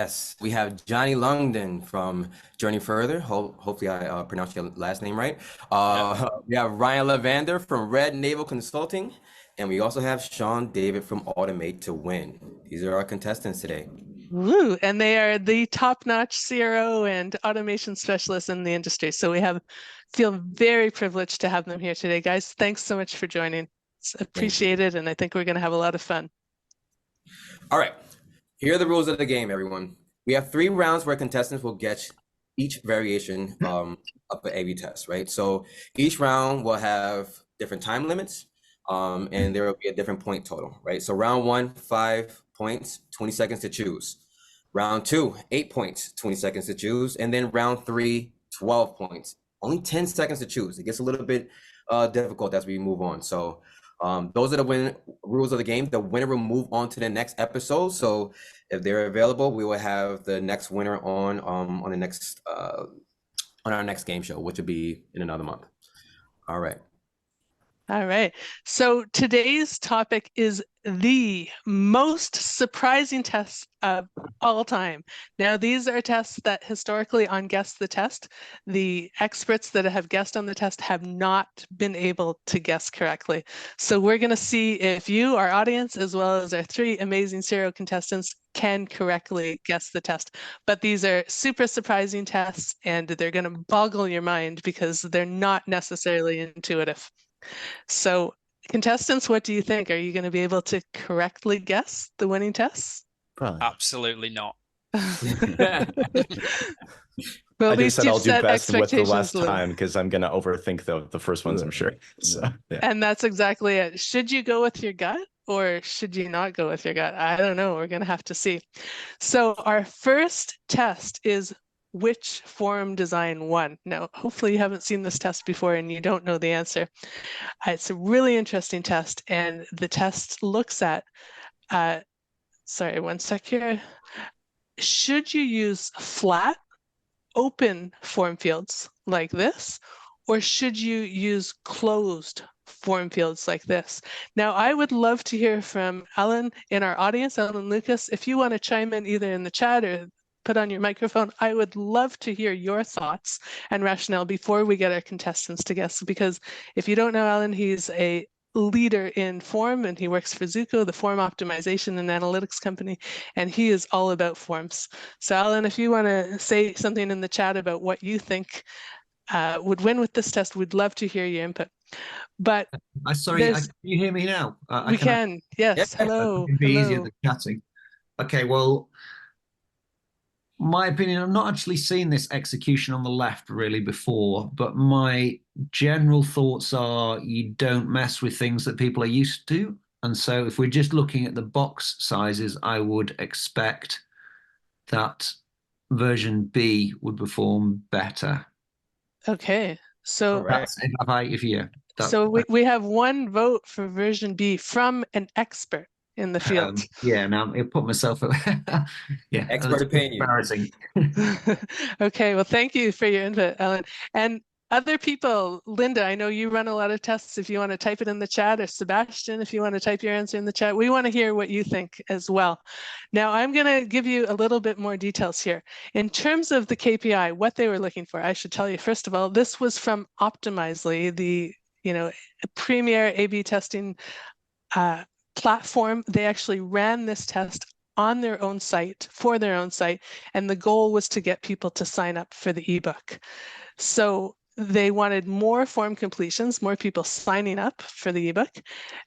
Yes, we have Johnny Longden from Journey Further. Hopefully, I pronounced your last name right. Yeah. We have Ryan Levander from Red Naval Consulting, and we also have Shawn David from Automate to Win. These are our contestants today. Woo, and they are the top-notch CRO and automation specialists in the industry. So feel very privileged to have them here today, guys. Thanks so much for joining. It's appreciated, and I think we're going to have a lot of fun. All right, here are the rules of the game, everyone. We have 3 rounds where contestants will get each variation of the A/B test, right? So each round will have different time limits, and there will be a different point total, right? So round 1, 5 points, 20 seconds to choose. Round 2, 8 points, 20 seconds to choose. And then round 3, 12 points, only 10 seconds to choose. It gets a little bit difficult as we move on. So those are the rules of the game. The winner will move on to the next episode. So if they're available, we will have the next winner on the next on our next game show, which will be in another month. All right. All right. So today's topic is the most surprising test of all time. Now, these are tests that historically on Guess the Test, the experts that have guessed on the test have not been able to guess correctly. So we're going to see if you, our audience, as well as our 3 amazing serial contestants can correctly guess the test. But these are super surprising tests, and they're going to boggle your mind because they're not necessarily intuitive. So contestants, what do you think? Are you going to be able to correctly guess the winning tests? Probably. Absolutely not. Well, I at just least said you've I'll do set best with the last expectations low. time because I'm gonna overthink the first ones, I'm sure. So yeah. And that's exactly it. Should you go with your gut or should you not go with your gut? I don't know. We're going to have to see. So our first test is which form design won? Now, hopefully you haven't seen this test before and you don't know the answer. It's a really interesting test, and the test looks at, sorry, one sec here. Should you use flat, open form fields like this, or should you use closed form fields like this? Now, I would love to hear from Alan in our audience, Alan Lucas. If you want to chime in either in the chat or put on your microphone, I would love to hear your thoughts and rationale before we get our contestants to guess, because if you don't know Alan, he's a leader in form and he works for Zuko, the form optimization and analytics company, and he is all about forms. So Alan, if you want to say something in the chat about what you think would win with this test, we'd love to hear your input. But sorry, can you hear me now? We can, yes. Yes. Hello. It'd be easier than chatting. Okay, well, my opinion, I've not actually seen this execution on the left really before, but my general thoughts are you don't mess with things that people are used to. And so if we're just looking at the box sizes, I would expect that version B would perform better. Okay, so we have one vote for version B from an expert in the field. Yeah, now I'll put myself yeah, expert opinion. Embarrassing. Okay, well, thank you for your input, Ellen. And other people, Linda, I know you run a lot of tests. If you want to type it in the chat, or Sebastian, if you want to type your answer in the chat, we want to hear what you think as well. Now, I'm going to give you a little bit more details here. In terms of the KPI, what they were looking for, I should tell you, first of all, this was from Optimizely, the premier A/B testing platform. They actually ran this test on their own site, for their own site, and the goal was to get people to sign up for the ebook. So they wanted more form completions, more people signing up for the ebook.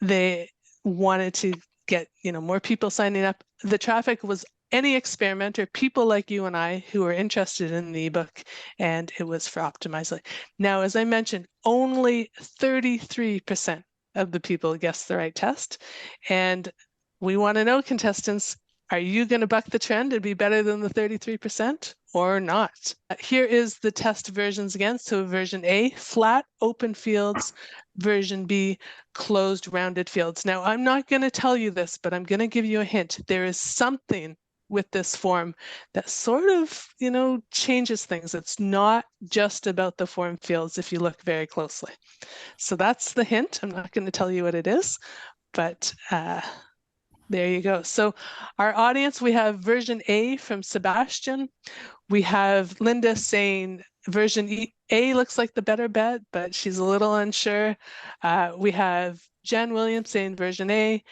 They wanted to get more people signing up. The traffic was any experimenter, people like you and I who are interested in the ebook, and it was for Optimizely. Now, as I mentioned, only 33% of the people guessed the right test. And we want to know, contestants, are you going to buck the trend and be better than the 33% or not? Here is the test versions again. So version A, flat open fields. Version B, closed rounded fields. Now, I'm not going to tell you this, but I'm going to give you a hint. There is something with this form that sort of, changes things. It's not just about the form fields if you look very closely. So that's the hint. I'm not going to tell you what it is, but There you go. So our audience, we have version A from Sebastian. We have Linda saying version A looks like the better bet, but she's a little unsure. We have Jen Williams saying version A.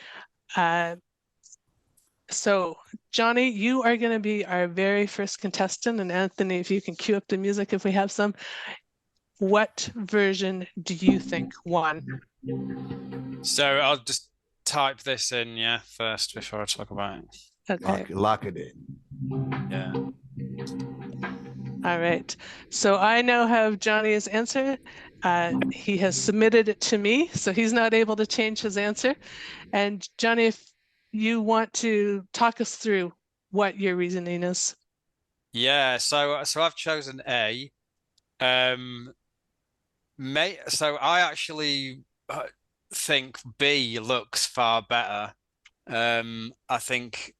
So Johnny, you are going to be our very first contestant. And Anthony, if you can cue up the music if we have some. What version do you think won? So I'll just type this in, yeah, first before I talk about it. Okay. Lock it in. Yeah. All right. So I now have Johnny's answer. He has submitted it to me, so he's not able to change his answer. And Johnny, if you want to talk us through what your reasoning is. Yeah, so I've chosen A. So I actually think B looks far better. I think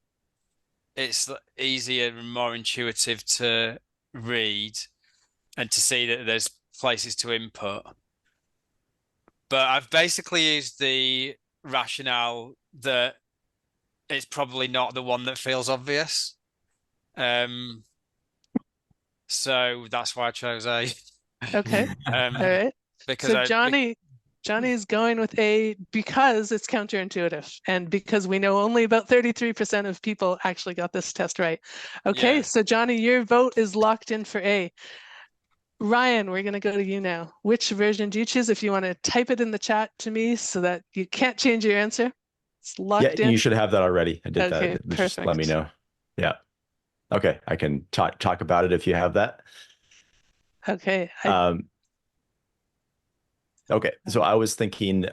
it's easier and more intuitive to read and to see that there's places to input. But I've basically used the rationale that it's probably not the one that feels obvious. So that's why I chose A. Okay. All right. Because So Johnny's going with A because it's counterintuitive and because we know only about 33% of people actually got this test right. Okay, Yeah. so Johnny, your vote is locked in for A. Ryan, we're going to go to you now. Which version do you choose? If you want to type it in the chat to me so that you can't change your answer. It's locked in. You should have that already. I did Okay, that. Just let me perfect. know. Yeah. Okay, I can talk about it if you have that. Okay. Okay, so I was thinking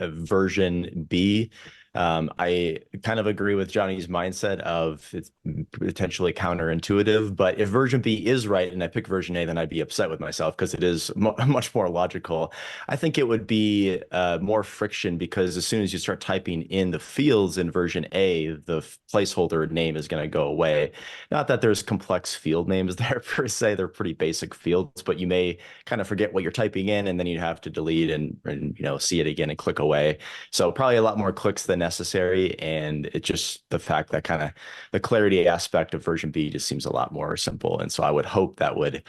version B. I kind of agree with Johnny's mindset of it's potentially counterintuitive, but if version B is right and I pick version A, then I'd be upset with myself because it is much more logical. I think it would be more friction because as soon as you start typing in the fields in version A, the placeholder name is going to go away. Not that there's complex field names there per se, they're pretty basic fields, but you may kind of forget what you're typing in and then you have to delete and see it again and click away. So probably a lot more clicks than necessary, and it's just the fact that kind of the clarity aspect of version B just seems a lot more simple. And so I would hope that would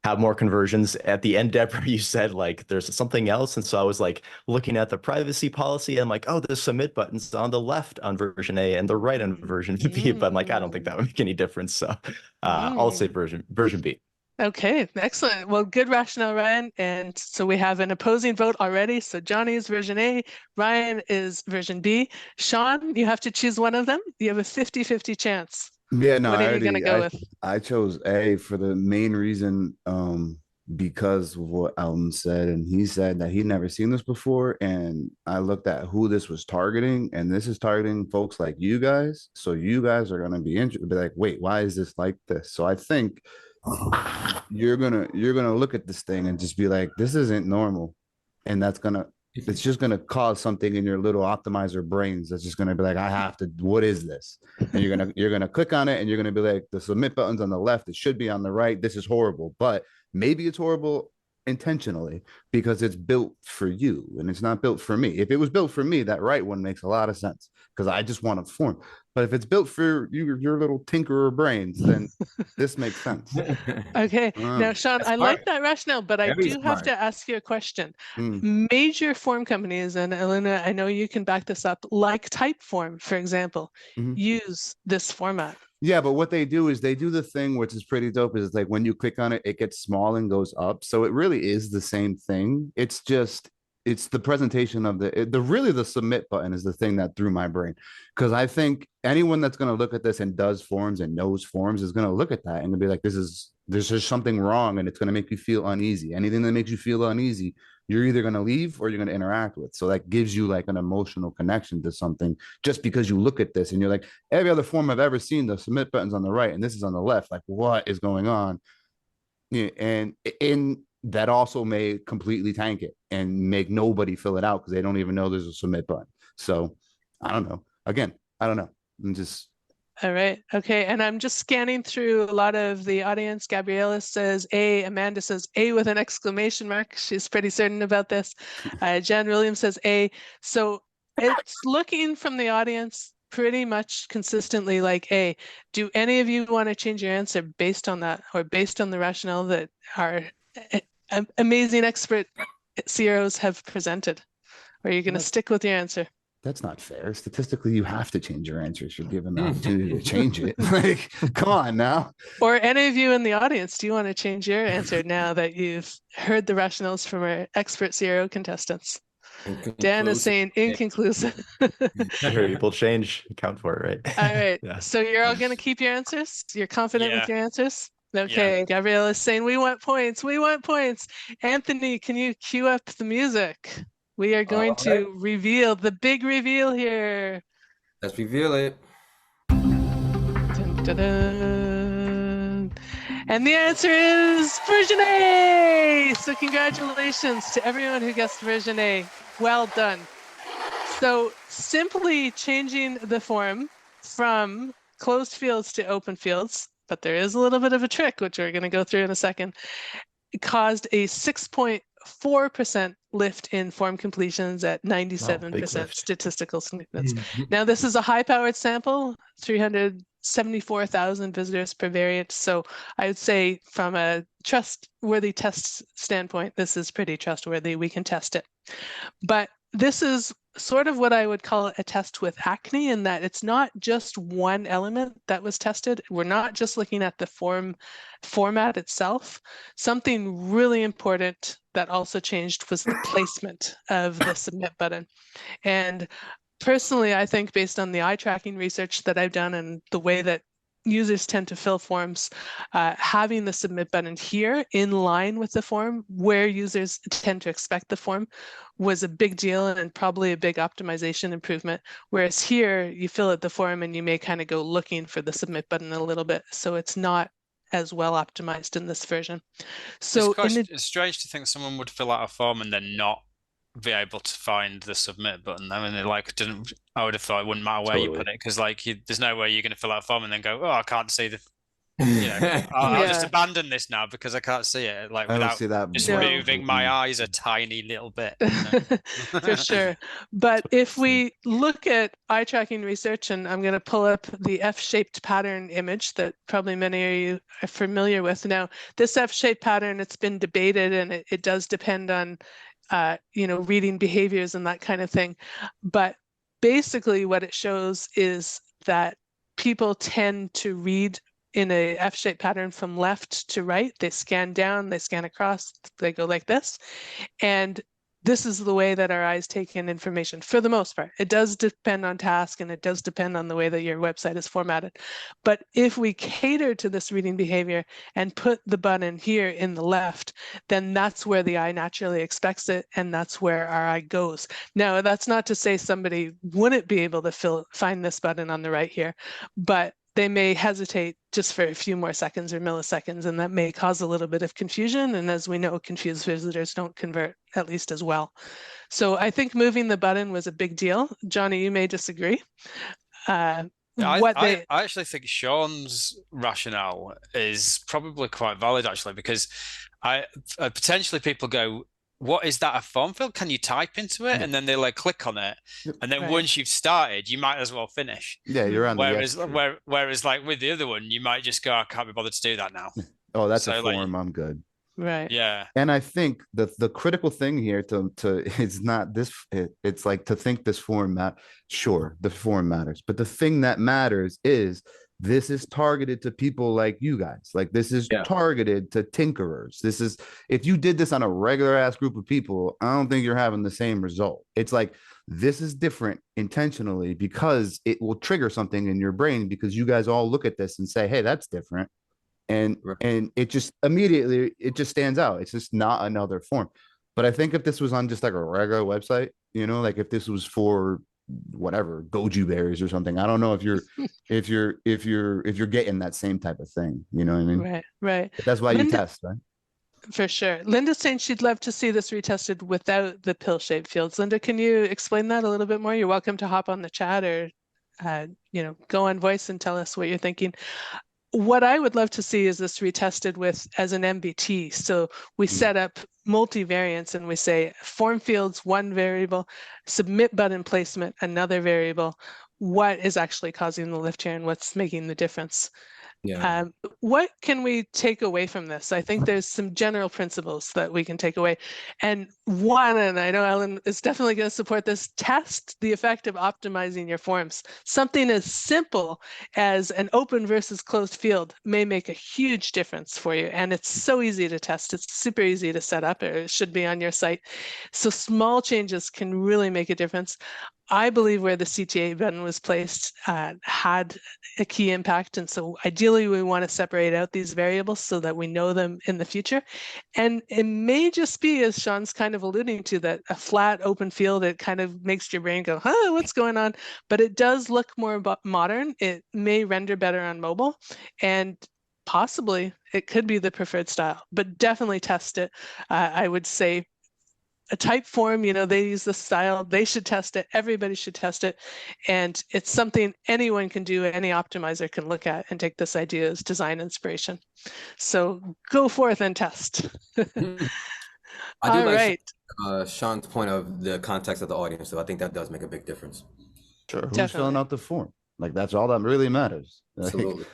have more conversions. At the end, Deborah, you said like there's something else, and so I was like looking at the privacy policy. I'm like, oh, the submit button's on the left on version A and the right on version B, but I'm like, I don't think that would make any difference. So I'll say version B. Okay, excellent. Well, good rationale, Ryan. And so we have an opposing vote already. So Johnny is version A, Ryan is version B. Shawn, you have to choose one of them. You have a 50-50 chance. Yeah, no, What are you going to go with? I chose A for the main reason because of what Alton said, and he said that he'd never seen this before, and I looked at who this was targeting, and this is targeting folks like you guys. So you guys are gonna be interested, be like, wait, why is this like this? So I think you're gonna look at this thing and just be like, this isn't normal, and it's just gonna cause something in your little optimizer brains that's just gonna be like, I have to, what is this? And you're gonna click on it and you're gonna be like, the submit button's on the left, it should be on the right, this is horrible. But maybe it's horrible intentionally because it's built for you and it's not built for me. If it was built for me, that right one makes a lot of sense because I just want to form. But if it's built for you, your little tinkerer brains, then this makes sense. Okay. Now, Shawn, I like that rationale, but I do have to ask you a question. Major form companies, and Elena, I know you can back this up, like Typeform, for example, use this format. Yeah, but what they do is they do the thing which is pretty dope. Is it's like when you click on it, it gets small and goes up. So it really is the same thing. It's just it's the presentation of the submit button is the thing that threw my brain, because I think anyone that's going to look at this and does forms and knows forms is going to look at that and be like, there's just something wrong, and it's going to make you feel uneasy. Anything that makes you feel uneasy, you're either going to leave or you're going to interact with. So that gives you like an emotional connection to something just because you look at this and you're like, every other form I've ever seen, the submit button's on the right and this is on the left. Like, what is going on? Yeah, and that also may completely tank it and make nobody fill it out because they don't even know there's a submit button. So I don't know. Again, I don't know. I'm just. All right. Okay. And I'm just scanning through a lot of the audience. Gabriela says A. Amanda says A with an exclamation mark. She's pretty certain about this. Jan Williams says A. So It's looking from the audience pretty much consistently like, hey, do any of you want to change your answer based on that or based on the rationale that our amazing expert CROs have presented? Or are you going to stick with your answer? That's not fair. Statistically, you have to change your answer if you're given the opportunity to change it. Like, come on now. Or any of you in the audience, do you want to change your answer now that you've heard the rationales from our expert CRO contestants? Dan is saying inconclusive. People change, account for it, right? All right. Yeah. So you're all going to keep your answers? You're confident with your answers? Okay. Yeah. Gabrielle is saying, we want points. We want points. Anthony, can you cue up the music? We are going to reveal the big reveal here. Let's reveal it. Dun, dun, dun. And the answer is version A. So congratulations to everyone who guessed version A. Well done. So simply changing the form from closed fields to open fields, but there is a little bit of a trick, which we're going to go through in a second, caused a 6.4% lift in form completions at 97% statistical significance. Now, this is a high-powered sample, 374,000 visitors per variant. So I would say from a trustworthy test standpoint, this is pretty trustworthy. We can test it. But this is sort of what I would call a test with acne, in that it's not just one element that was tested. We're not just looking at the format itself. Something really important that also changed was the placement of the submit button. And personally, I think based on the eye tracking research that I've done and the way that users tend to fill forms, having the submit button here in line with the form where users tend to expect the form was a big deal and probably a big optimization improvement. Whereas here you fill out the form and you may kind of go looking for the submit button a little bit. So it's not as well optimized in this version. So it's strange to think someone would fill out a form and then not be able to find the submit button. I mean, I would have thought it wouldn't matter where you put it, because there's no way you're going to fill out a form and then go, oh, I can't see the, I'll just abandon this now because I can't see it. Like, without just moving my eyes a tiny little bit. For sure. But if we look at eye tracking research, and I'm going to pull up the F-shaped pattern image that probably many of you are familiar with. Now, this F-shaped pattern, it's been debated, and it does depend on reading behaviors and that kind of thing. But basically what it shows is that people tend to read in a F-shaped pattern from left to right. They scan down, they scan across, they go like this. And this is the way that our eyes take in information for the most part. It does depend on task, and it does depend on the way that your website is formatted. But if we cater to this reading behavior and put the button here in the left, then that's where the eye naturally expects it, and that's where our eye goes. Now, that's not to say somebody wouldn't be able to find this button on the right here, but they may hesitate just for a few more seconds or milliseconds, and that may cause a little bit of confusion. And as we know, confused visitors don't convert at least as well. So I think moving the button was a big deal. Johnny, you may disagree. I actually think Shawn's rationale is probably quite valid, actually, because potentially people go, what is that, a form field? Can you type into it? And then they click on it. And then once you've started, you might as well finish. Yeah, you're on whereas with the other one, you might just go, I can't be bothered to do that now. Oh, that's a form. I'm good. Right. Yeah. And I think the critical thing here to it's not this. It's like to think this form sure, the form matters, but the thing that matters is this is targeted to people like you guys. Like, this is targeted to tinkerers. This is, if you did this on a regular ass group of people, I don't think you're having the same result. It's like, this is different intentionally because it will trigger something in your brain, because you guys all look at this and say, hey, that's different. And it just immediately, it just stands out. It's just not another form. But I think if this was on just like a regular website, like if this was for whatever, goju berries or something, I don't know if you're getting that same type of thing, you know what I mean? Right. But that's why you test, right? For sure. Linda's saying she'd love to see this retested without the pill-shaped fields. Linda, can you explain that a little bit more? You're welcome to hop on the chat or go on voice and tell us what you're thinking. what I would love to see is this retested with as an MBT. So we set up multivariants and we say form fields, one variable, submit button placement, another variable. What is actually causing the lift here and what's making the difference? Yeah. What can we take away from this? I think there's some general principles that we can take away. And one, and I know Ellen is definitely going to support this, test the effect of optimizing your forms. Something as simple as an open versus closed field may make a huge difference for you. And it's so easy to test. It's super easy to set up, or it should be on your site. So small changes can really make a difference. I believe where the CTA button was placed had a key impact. And so ideally we want to separate out these variables so that we know them in the future. And it may just be, as Shawn's kind of alluding to, that a flat open field, it kind of makes your brain go, huh, what's going on? But it does look more modern. It may render better on mobile, and possibly it could be the preferred style, but definitely test it. I would say a type form, they use this style, they should test it, everybody should test it. And it's something anyone can do, any optimizer can look at and take this idea as design inspiration. So go forth and test. I do All like right. Shawn's point of the context of the audience, so I think that does make a big difference. Sure. Who's Definitely. filling out the form? Like, that's all that really matters. Like, Absolutely.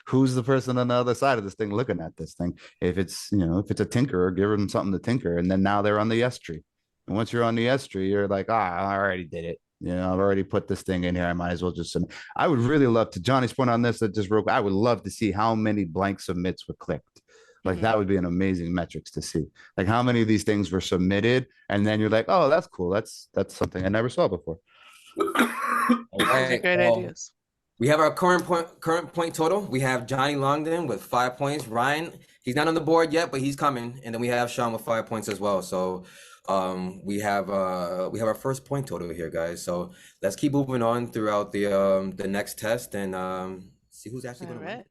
who's the person on the other side of this thing looking at this thing? If it's a tinkerer, give them something to tinker, and then now they're on the yes tree. And once you're on the yes tree, you're like, I already did it. I've already put this thing in here. I might as well just submit. I would really love to, Johnny's point on this, that just real quick, I would love to see how many blank submits were clicked. Like, that would be an amazing metrics to see. Like, how many of these things were submitted, and then you're like, oh, that's cool. That's something I never saw before. Those are great ideas. We have our current point total. We have Johnny Longden with 5 points. Ryan, he's not on the board yet, but he's coming. And then we have Shawn with 5 points as well. So we have our first point total here, guys. So let's keep moving on throughout the next test and see who's actually going to win.